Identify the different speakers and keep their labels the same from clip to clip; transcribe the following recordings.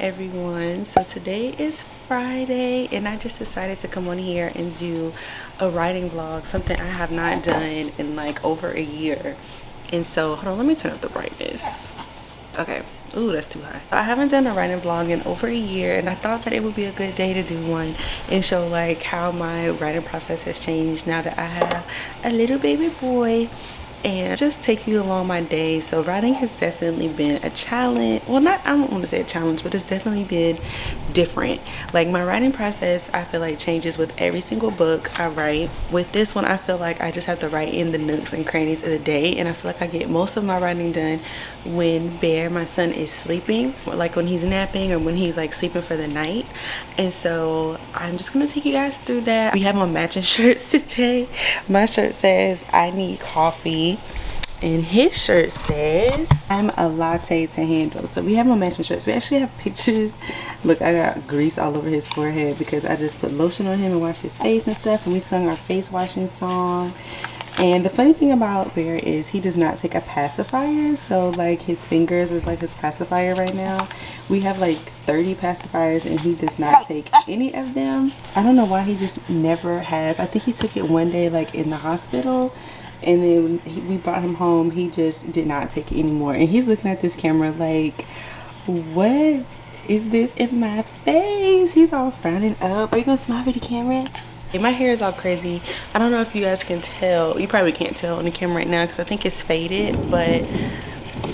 Speaker 1: everyone. So today is Friday and I just decided to come on here and do a writing vlog, something I have not done in like over a year. And so hold on, let me turn up the brightness. Okay. Ooh, that's too high. I haven't done a writing vlog in over a year and I thought that it would be a good day to do one and show like how my writing process has changed now that I have a little baby boy, and just take you along my day. So writing has definitely been a challenge. Well, not, I don't want to say a challenge, but it's definitely been different. Like my writing process, I feel like changes with every single book I write. With this one, I feel like I just have to write in the nooks and crannies of the day, and I feel like I get most of my writing done when Bear, my son, is sleeping, like when he's napping or when he's like sleeping for the night. And so I'm just gonna take you guys through that. We have on matching shirts today. My shirt says I need coffee and his shirt says I'm a latte to handle. So we have on matching shirts. We actually have pictures. Look, I got grease all over his forehead because I just put lotion on him and washed his face and stuff, and we sung our face washing song. And the funny thing about Bear is he does not take a pacifier, so like his fingers is like his pacifier right now. We have like 30 pacifiers and he does not take any of them. I don't know why, he just never has. I think he took it one day like in the hospital, and then we brought him home. He just did not take it anymore, and he's looking at this camera like, what is this in my face? He's all frowning up. Are you gonna smile for the camera? My hair is all crazy. I don't know if you guys can tell. You probably can't tell on the camera right now because I think it's faded, but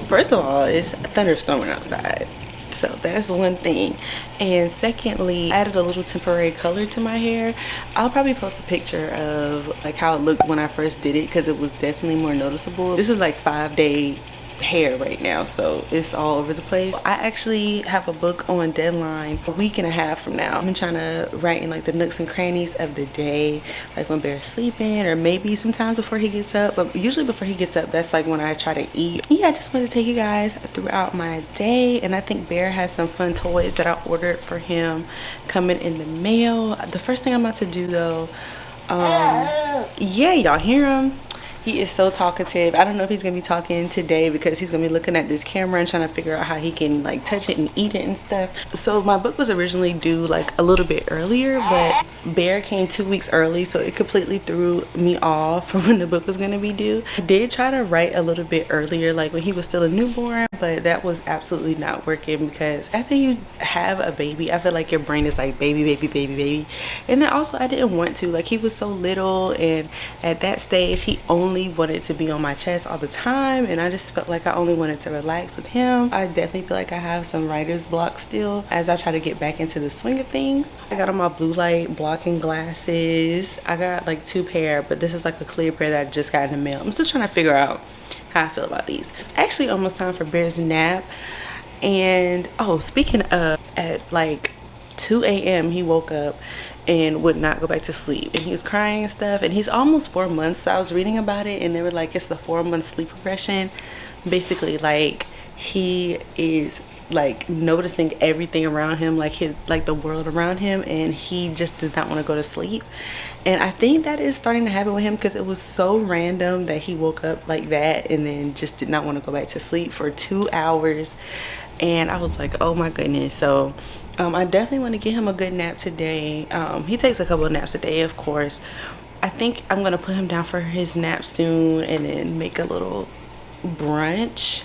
Speaker 1: first of all, it's thunderstorming outside, so that's one thing. And secondly, I added a little temporary color to my hair. I'll probably post a picture of like how it looked when I first did it because it was definitely more noticeable. This is like 5-day hair right now, so it's all over the place. I actually have a book on deadline a week and a half from now. I've been trying to write in like the nooks and crannies of the day, like when Bear's sleeping or maybe sometimes before he gets up, but usually before he gets up, that's like when I try to eat. Yeah, I just want to take you guys throughout my day, and I think Bear has some fun toys that I ordered for him coming in the mail. The first thing I'm about to do though, yeah, y'all hear him? He is so talkative. I don't know if he's gonna be talking today because he's gonna be looking at this camera and trying to figure out how he can like touch it and eat it and stuff. So my book was originally due like a little bit earlier, but Bear came 2 weeks early, so it completely threw me off from when the book was gonna be due. I did try to write a little bit earlier, like when he was still a newborn, but that was absolutely not working because after you have a baby, I feel like your brain is like baby, baby, baby, baby. And then also I didn't want to, like he was so little, and at that stage he only wanted to be on my chest all the time, and I just felt like I only wanted to relax with him. I definitely feel like I have some writer's block still as I try to get back into the swing of things. I got on my blue light blocking glasses. I got like 2 pair, but this is like a clear pair that I just got in the mail. I'm still trying to figure out how I feel about these. It's actually almost time for Bear's nap. And oh, speaking of, at like 2 a.m. he woke up and would not go back to sleep, and he was crying and stuff, and he's almost 4 months. So I was reading about it and they were like it's the 4-month sleep regression. Basically like he is like noticing everything around him, like his, like the world around him, and he just does not want to go to sleep. And I think that is starting to happen with him because it was so random that he woke up like that and then just did not want to go back to sleep for 2 hours. And I was like, oh my goodness. So I definitely want to get him a good nap today. He takes a couple of naps a day, of course. I think I'm gonna put him down for his nap soon and then make a little brunch,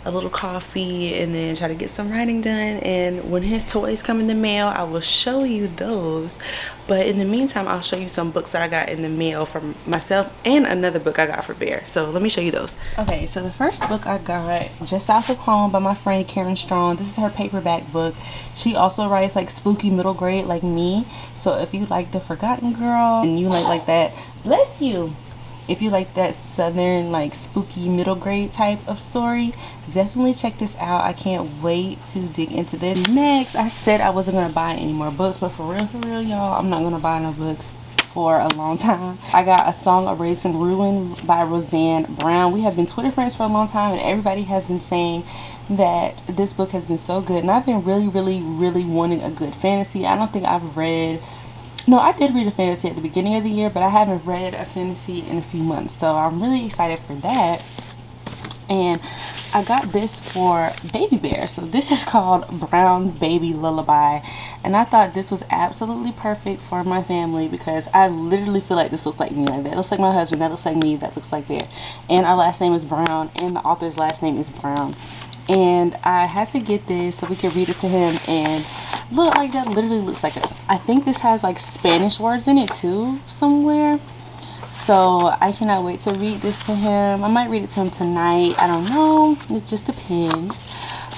Speaker 1: a little coffee, and then try to get some writing done. And when his toys come in the mail, I will show you those. But in the meantime, I'll show you some books that I got in the mail from myself and another book I got for Bear. So let me show you those. Okay, so the first book I got, Just South of Home by my friend Karen Strong. This is her paperback book. She also writes like spooky middle grade like me. So if you like The Forgotten Girl and you like that, bless you. If you like that southern like spooky middle grade type of story, definitely check this out. I can't wait to dig into this. Next, I said I wasn't gonna buy any more books, but for real y'all, I'm not gonna buy no books for a long time. I got A Song of Raisin Ruin by Roseanne Brown. We have been Twitter friends for a long time, and everybody has been saying that this book has been so good, and I've been really wanting a good fantasy. I don't think I've read, no, I did read a fantasy at the beginning of the year, but I haven't read a fantasy in a few months, so I'm really excited for that. And I got this for Baby Bear. So this is called Brown Baby Lullaby, and I thought this was absolutely perfect for my family because I literally feel like this looks like me. Like, that looks like my husband, that looks like me, that looks like Bear, and our last name is Brown, and the author's last name is Brown. And I had to get this so we could read it to him, and look, like, that literally looks like us. I think this has like Spanish words in it too somewhere. So I cannot wait to read this to him. I might read it to him tonight. I don't know. It just depends.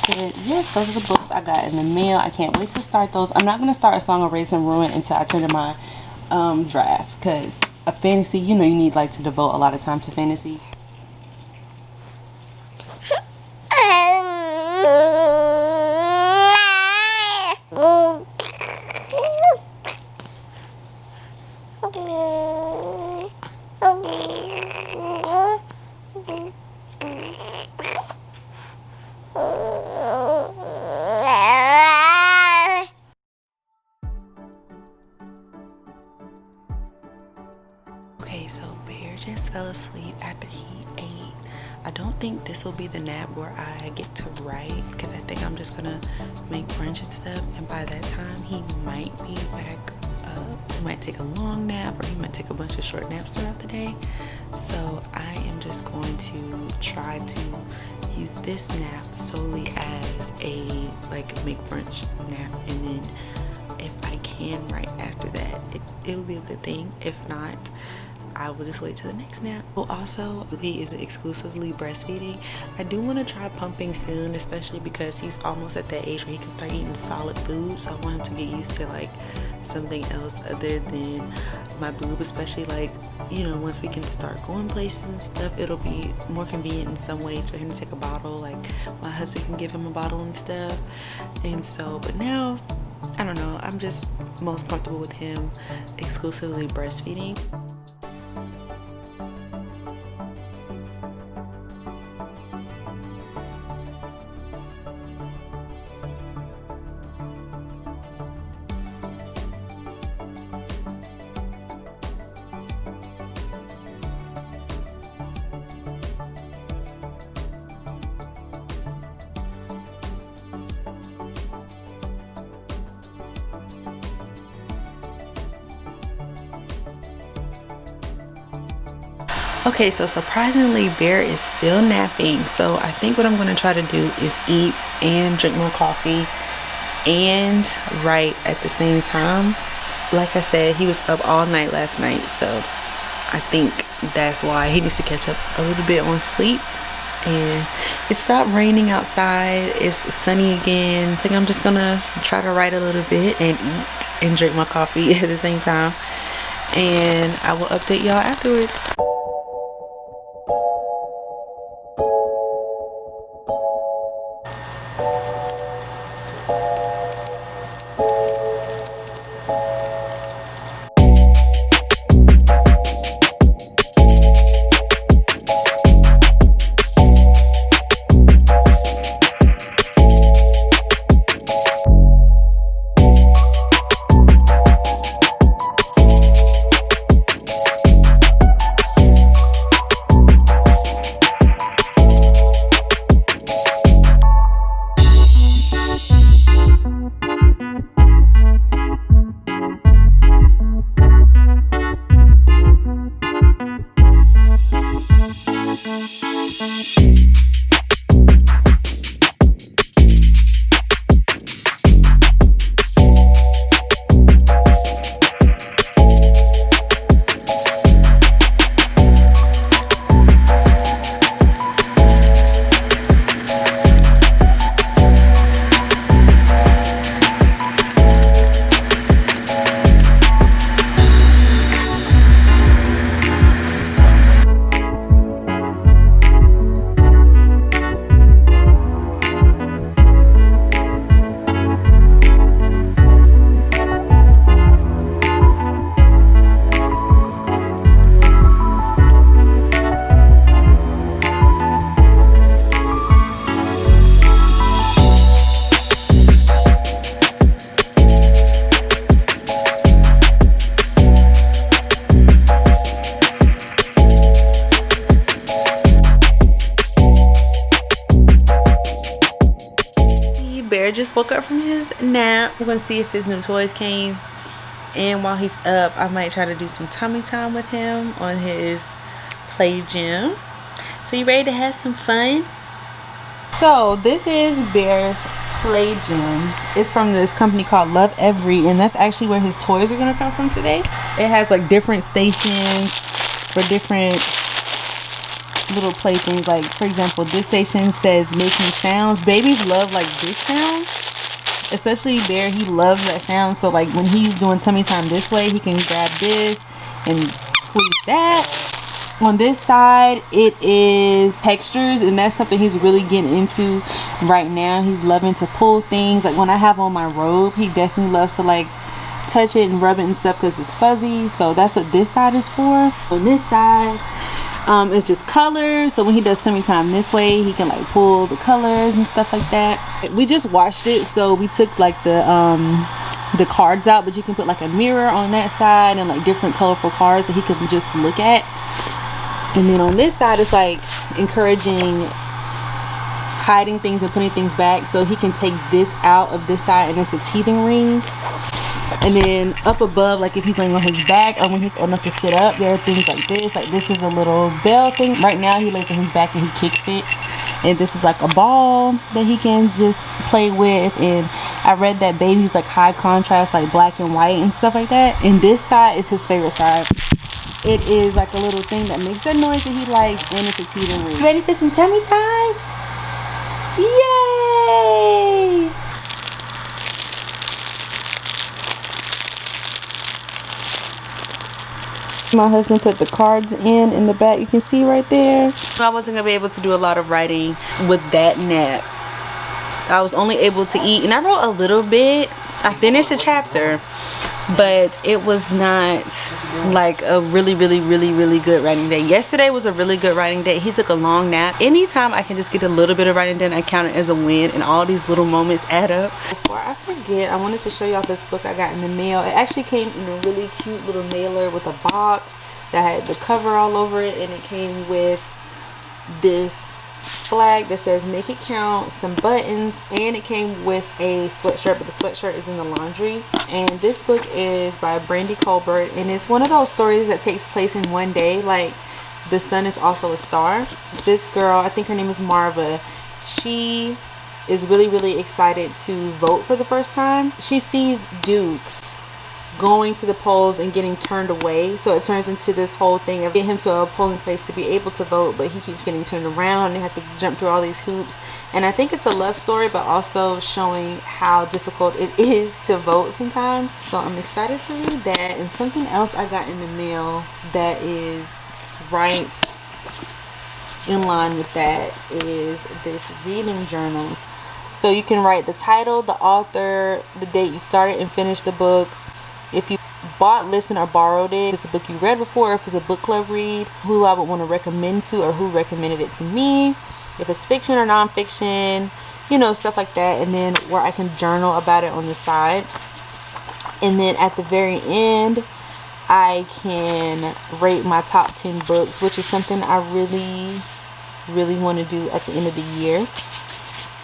Speaker 1: But yes, those are the books I got in the mail. I can't wait to start those. I'm not going to start A Song of Race and Ruin until I turn in my draft. Because a fantasy, you know, you need like to devote a lot of time to fantasy. Okay, so Bear just fell asleep after he ate. I don't think this will be the nap where I get to write, because I think I'm just gonna make brunch and stuff, and by that time he might be back up. He might take a long nap, or he might take a bunch of short naps throughout the day. So I am just going to try to use this nap solely as a like make brunch nap, and then if I can write after that, it will be a good thing. If not, I will just wait till the next nap. Well, also, he is exclusively breastfeeding. I do want to try pumping soon, especially because he's almost at that age where he can start eating solid food. So I want him to get used to like something else other than my boob, especially like, you know, once we can start going places and stuff, it'll be more convenient in some ways for him to take a bottle. Like my husband can give him a bottle and stuff. And so, but now, I don't know, I'm just most comfortable with him exclusively breastfeeding. Okay, so surprisingly, Bear is still napping. So I think what I'm going to try to do is eat and drink more coffee and write at the same time. Like I said, he was up all night last night, so I think that's why he needs to catch up a little bit on sleep. And it stopped raining outside. It's sunny again. I think I'm just gonna try to write a little bit and eat and drink my coffee at the same time, and I will update y'all afterwards. Bear just woke up from his nap. We're gonna see if his new toys came, and while he's up I might try to do some tummy time with him on his play gym. So you ready to have some fun? So this is Bear's play gym. It's from this company called Lovevery, and that's actually where his toys are gonna come from today. It has like different stations for different little playthings. Like for example, this station says making sounds. Babies love like this sound, especially Bear. He loves that sound. So like when he's doing tummy time this way, he can grab this and squeeze that. On this side it is textures, and that's something he's really getting into right now. He's loving to pull things. Like when I have on my robe, he definitely loves to like touch it and rub it and stuff because it's fuzzy. So that's what this side is for. On this side it's just colors, so when he does tummy time this way, he can like pull the colors and stuff like that. We just washed it, so we took like the cards out, but you can put like a mirror on that side and like different colorful cards that he can just look at. And then on this side it's like encouraging hiding things and putting things back, so he can take this out of this side and it's a teething ring. And then up above, like if he's laying on his back or when he's old enough to sit up, there are things like this. Like this is a little bell thing. Right now he lays on his back and he kicks it, and this is like a ball that he can just play with. And I read that babies like high contrast, like black and white and stuff like that. And this side is his favorite side. It is like a little thing that makes that noise that he likes, and it's a teething ring. Ready for some tummy time? Yay! My husband put the cards in the back. You can see right there. I wasn't gonna be able to do a lot of writing with that nap. I was only able to eat, and I wrote a little bit. I finished a chapter, but it was not like a really good writing day. Yesterday was a really good writing day. He took a long nap. Anytime I can just get a little bit of writing done, I count it as a win, and all these little moments add up. Before I forget, I wanted to show y'all this book I got in the mail. It actually came in a really cute little mailer with a box that had the cover all over it, and it came with this flag that says make it count, some buttons, and it came with a sweatshirt, but the sweatshirt is in the laundry. And this book is by Brandy Colbert, and it's one of those stories that takes place in one day. Like the sun is also a star. This girl, I think her name is Marva, she is really excited to vote for the first time. She sees Duke going to the polls and getting turned away, so it turns into this whole thing of get him to a polling place to be able to vote, but he keeps getting turned around and they have to jump through all these hoops. And I think it's a love story, but also showing how difficult it is to vote sometimes. So I'm excited to read that. And something else I got in the mail that is right in line with that is this reading journals. So you can write the title, the author, the date you started and finished the book, if you bought, listened, or borrowed it, if it's a book you read before, or if it's a book club read, who I would want to recommend to, or who recommended it to me, if it's fiction or non-fiction, you know, stuff like that. And then where I can journal about it on the side. And then at the very end, I can rate my top 10 books, which is something I really want to do at the end of the year.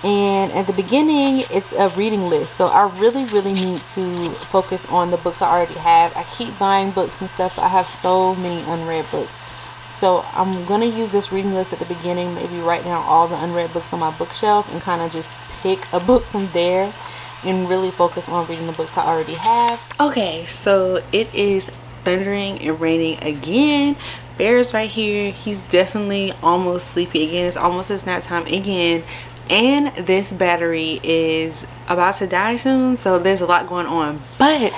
Speaker 1: And at the beginning, it's a reading list. So I really need to focus on the books I already have. I keep buying books and stuff, but I have so many unread books. So I'm going to use this reading list at the beginning, maybe write down all the unread books on my bookshelf and kind of just pick a book from there and really focus on reading the books I already have. Okay, so it is thundering and raining again. Bear's right here. He's definitely almost sleepy again. It's almost his nap time again. And this battery is about to die soon, so there's a lot going on. But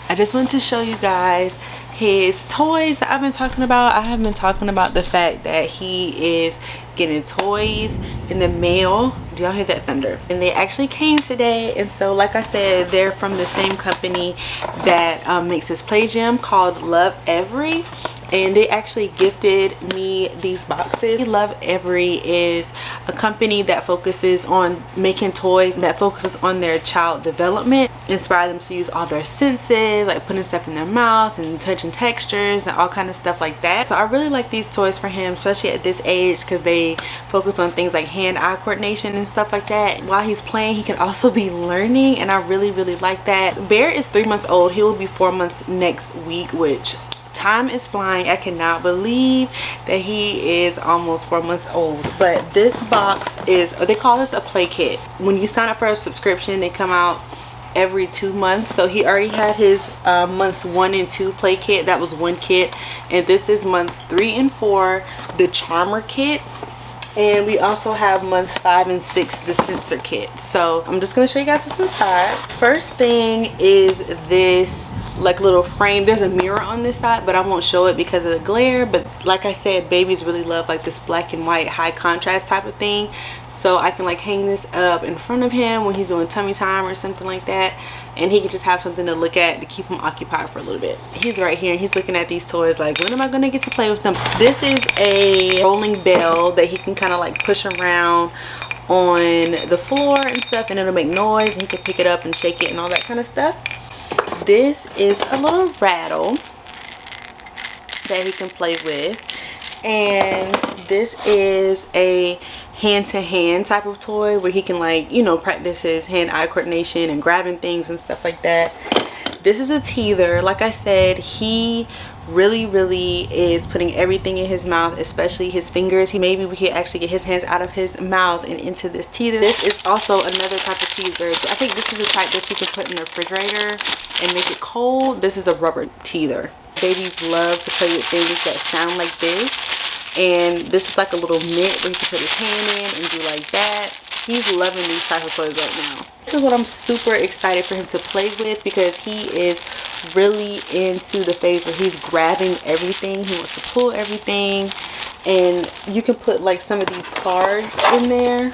Speaker 1: I just wanted to show you guys his toys that I've been talking about. I have been talking about the fact that he is getting toys in the mail. Do y'all hear that thunder? And they actually came today. And so like I said, they're from the same company that makes this play gym called Lovevery. and they actually gifted me these boxes. Lovevery is a company that focuses on making toys that focuses on their child development, inspire them to use all their senses, like putting stuff in their mouth and touching textures and all kind of stuff like that. So I really like these toys for him, especially at this age, because they focus on things like hand-eye coordination and stuff like that. While he's playing, he can also be learning, and I really like that. Bear is 3 months old. He will be 4 months next week, which time is flying. I cannot believe that he is almost 4 months old. But this box is, they call this a play kit. When you sign up for a subscription, they come out every 2 months. So he already had his months 1 and 2 play kit. That was one kit, and this is months 3 and 4, the charmer kit. And we also have months 5 and 6, the sensor kit. So I'm just gonna show you guys what's inside. First thing is this like little frame. There's a mirror on this side, but I won't show it because of the glare. But like I said, babies really love like this black and white high contrast type of thing. So I can like hang this up in front of him when he's doing tummy time or something like that, and he can just have something to look at to keep him occupied for a little bit. He's right here and he's looking at these toys like, when am I gonna get to play with them? This is a rolling bell that he can kind of like push around on the floor and stuff, and it'll make noise, and he can pick it up and shake it and all that kind of stuff. This is a little rattle that he can play with, and this is a hand-to-hand type of toy where he can, like, you know, practice his hand-eye coordination and grabbing things and stuff like that. This is a teether. Like I said, he really is putting everything in his mouth, especially his fingers. Maybe we could actually get his hands out of his mouth and into this teether. This is also another type of teether. I think this is the type that you can put in the refrigerator and make it cold. This is a rubber teether. Babies love to play with things that sound like this. And this is like a little mitt where you can put his hand in and do like that. He's loving these type of toys right now. This is what I'm super excited for him to play with, because he is really into the phase where he's grabbing everything. He wants to pull everything. And you can put like some of these cards in there,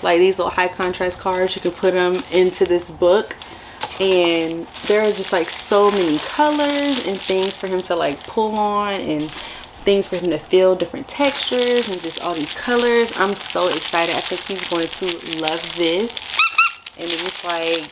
Speaker 1: like these little high contrast cards. You can put them into this book, and there are just like so many colors and things for him to like pull on, and things for him to feel different textures and just all these colors. I'm so excited. I think he's going to love this. And it's like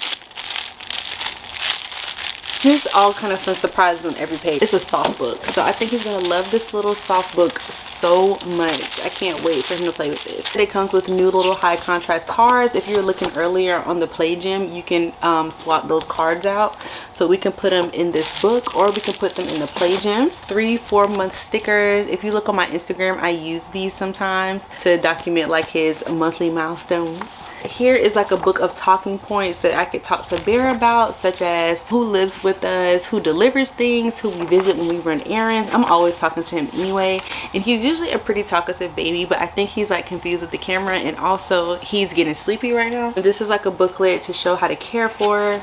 Speaker 1: just all kind of fun surprises on every page. It's a soft book, so I think he's gonna love this little soft book so much. I can't wait for him to play with this. It comes with new little high contrast cards. If you were looking earlier on the Play Gym, you can swap those cards out, so we can put them in this book or we can put them in the Play Gym. 3-4 month stickers. If you look on my Instagram, I use these sometimes to document like his monthly milestones. Here is like a book of talking points that I could talk to Bear about, such as who lives with us, who delivers things, who we visit when we run errands. I'm always talking to him anyway, and he's usually a pretty talkative baby, but I think he's like confused with the camera, and also he's getting sleepy right now. This is like a booklet to show how to care for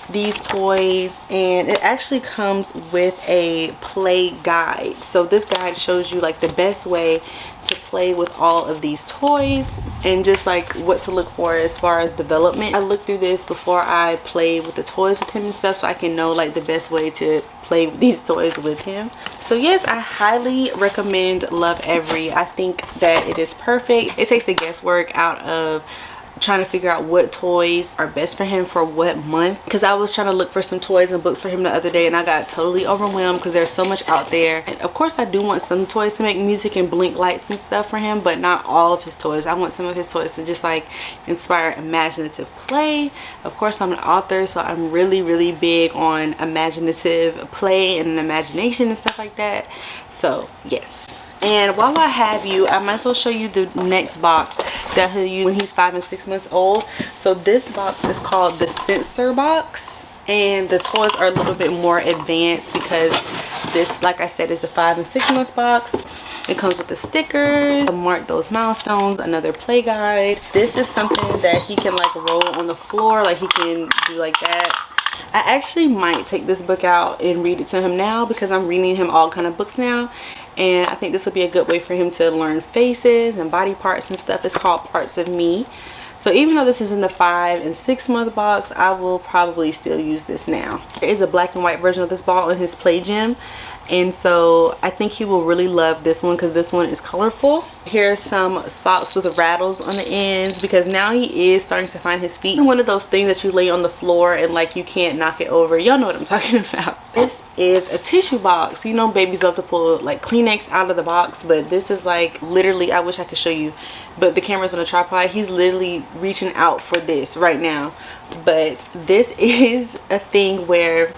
Speaker 1: these toys, and it actually comes with a play guide. So this guide shows you like the best way to play with all of these toys and just like what to look for as far as development. I looked through this before I play with the toys with him and stuff, so I can know like the best way to play with these toys with him. So yes, I highly recommend Lovevery. I think that it is perfect. It takes the guesswork out of trying to figure out what toys are best for him for what month, because I was trying to look for some toys and books for him the other day and I got totally overwhelmed because there's so much out there. And of course I do want some toys to make music and blink lights and stuff for him, but not all of his toys. I want some of his toys to just like inspire imaginative play. Of course I'm an author, so I'm really big on imaginative play and imagination and stuff like that. So yes. And while I have you, I might as well show you the next box that he'll use when he's 5 and 6 months old. So this box is called the sensor box, and the toys are a little bit more advanced because this, like I said, is the 5 and 6 month box. It comes with the stickers to mark those milestones, another play guide. This is something that he can like roll on the floor, like he can do like that. I actually might take this book out and read it to him now, because I'm reading him all kind of books now, and I think this will be a good way for him to learn faces and body parts and stuff. It's called Parts of Me. So even though this is in the 5 and 6 month box, I will probably still use this now. There is a black and white version of this ball in his Play Gym, and so I think he will really love this one because this one is colorful. Here's some socks with rattles on the ends because now he is starting to find his feet. It's one of those things that you lay on the floor and like you can't knock it over. Y'all know what I'm talking about. This is a tissue box. You know, babies love to pull like Kleenex out of the box, but this is like literally, I wish I could show you, but the camera's on a tripod. He's literally reaching out for this right now. But this is a thing where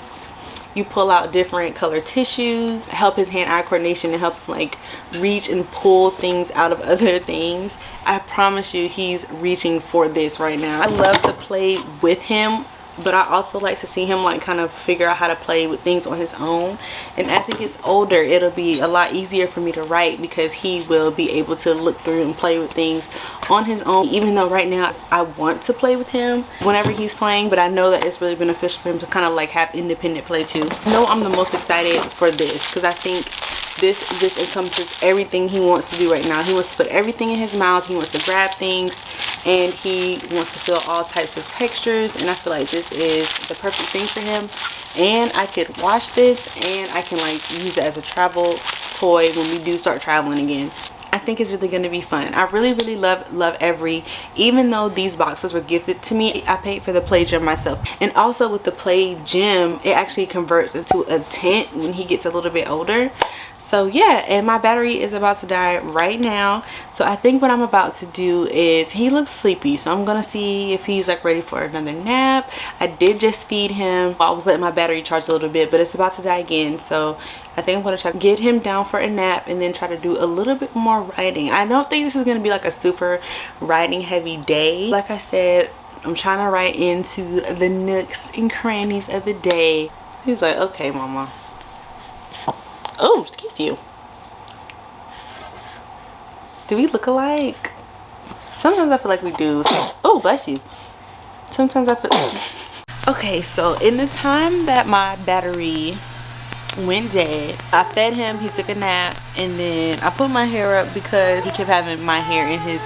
Speaker 1: you pull out different color tissues, help his hand-eye coordination, and help him like reach and pull things out of other things. I promise you he's reaching for this right now. I love to play with him, but I also like to see him like kind of figure out how to play with things on his own. And as he gets older, it'll be a lot easier for me to write because he will be able to look through and play with things on his own. Even though right now I want to play with him whenever he's playing, but I know that it's really beneficial for him to kind of like have independent play too. No, I'm the most excited for this because I think this just encompasses everything he wants to do right now. He wants to put everything in his mouth. He wants to grab things, and he wants to feel all types of textures, and I feel like this is the perfect thing for him. And I could wash this and I can like use it as a travel toy when we do start traveling again. I think it's really going to be fun. I really love Lovevery. Even though these boxes were gifted to me, I paid for the play gym myself. And also with the play gym, it actually converts into a tent when he gets a little bit older. So yeah, and my battery is about to die right now. So I think what I'm about to do is, he looks sleepy, so I'm gonna see if he's like ready for another nap. I did just feed him. I was letting my battery charge a little bit, but it's about to die again. So I think I'm gonna try to get him down for a nap and then try to do a little bit more writing. I don't think this is gonna be like a super writing heavy day. Like I said, I'm trying to write into the nooks and crannies of the day. He's like, okay, mama. Oh, excuse you. Do we look alike? Sometimes I feel like we do. Oh, bless you. Sometimes I feel... Okay, so in the time that my battery went dead, I fed him, he took a nap, and then I put my hair up because he kept having my hair in his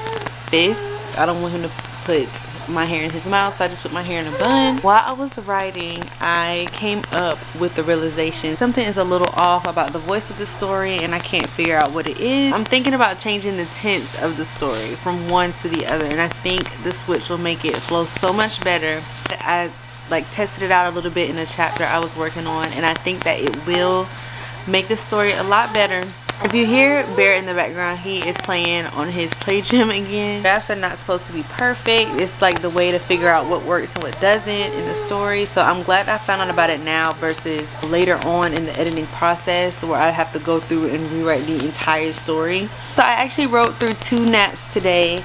Speaker 1: fist. I don't want him to put my hair in his mouth, so I just put my hair in a bun. While I was writing, I came up with the realization something is a little off about the voice of the story, and I can't figure out what it is. I'm thinking about changing the tense of the story from one to the other, and I think the switch will make it flow so much better. I like tested it out a little bit in a chapter I was working on, and I think that it will make the story a lot better. If you hear Bear in the background, he is playing on his play gym again. Drafts are not supposed to be perfect. It's like the way to figure out what works and what doesn't in the story. So I'm glad I found out about it now versus later on in the editing process where I have to go through and rewrite the entire story. So I actually wrote through 2 naps today,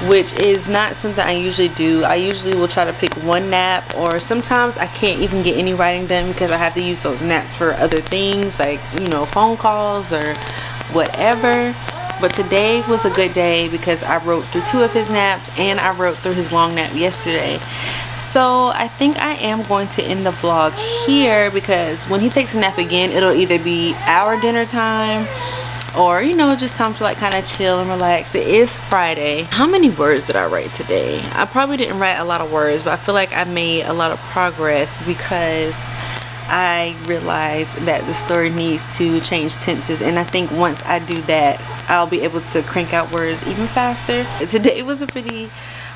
Speaker 1: which is not something I usually do. I usually will try to pick 1 nap, or sometimes I can't even get any writing done because I have to use those naps for other things, like, you know, phone calls or whatever. But today was a good day because I wrote through 2 of his naps and I wrote through his long nap yesterday. So I think I am going to end the vlog here because when he takes a nap again, it'll either be our dinner time or, you know, just time to like kind of chill and relax. It is Friday. How many words did I write today? I probably didn't write a lot of words, but I feel like I made a lot of progress because I realized that the story needs to change tenses, and I think once I do that, I'll be able to crank out words even faster. Today was a pretty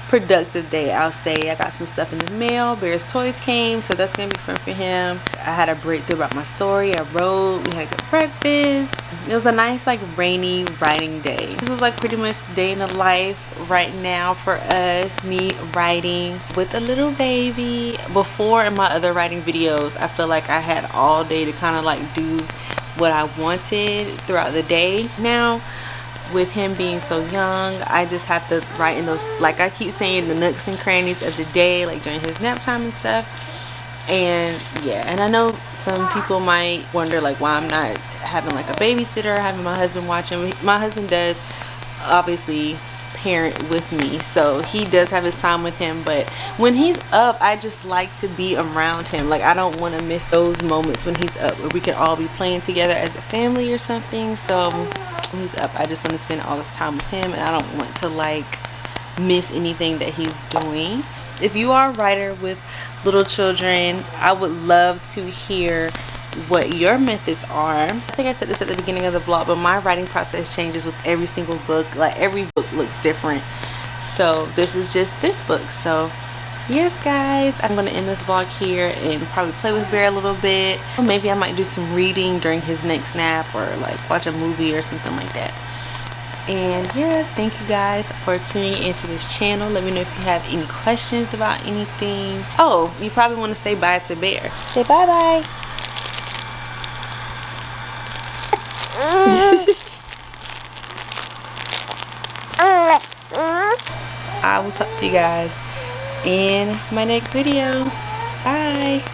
Speaker 1: productive day, I'll say. I got some stuff in the mail. Bear's toys came, so that's gonna be fun for him. I had a breakthrough about my story. I wrote, we had a good breakfast. It was a nice like rainy writing day. This was like pretty much the day in the life right now for us, me writing with a little baby. Before in my other writing videos, I feel like I had all day to kind of like do what I wanted throughout the day. Now with him being so young, I just have to write in those, like I keep saying, the nooks and crannies of the day, like during his nap time and stuff. And yeah, and I know some people might wonder like why I'm not having like a babysitter, having my husband watch him. My husband does obviously parent with me, so he does have his time with him, but when he's up, I just like to be around him. Like I don't want to miss those moments when he's up where we can all be playing together as a family or something. So when he's up, I just want to spend all this time with him, and I don't want to like miss anything that he's doing. If you are a writer with little children, I would love to hear what your methods are. I think I said this at the beginning of the vlog, but my writing process changes with every single book. Like every book looks different. So this is just this book. So yes guys, I'm gonna end this vlog here and probably play with Bear a little bit. Maybe I might do some reading during his next nap, or like watch a movie or something like that. And yeah, thank you guys for tuning into this channel. Let me know if you have any questions about anything. Oh, you probably want to say bye to Bear. Say bye bye. I will talk to you guys in my next video. Bye.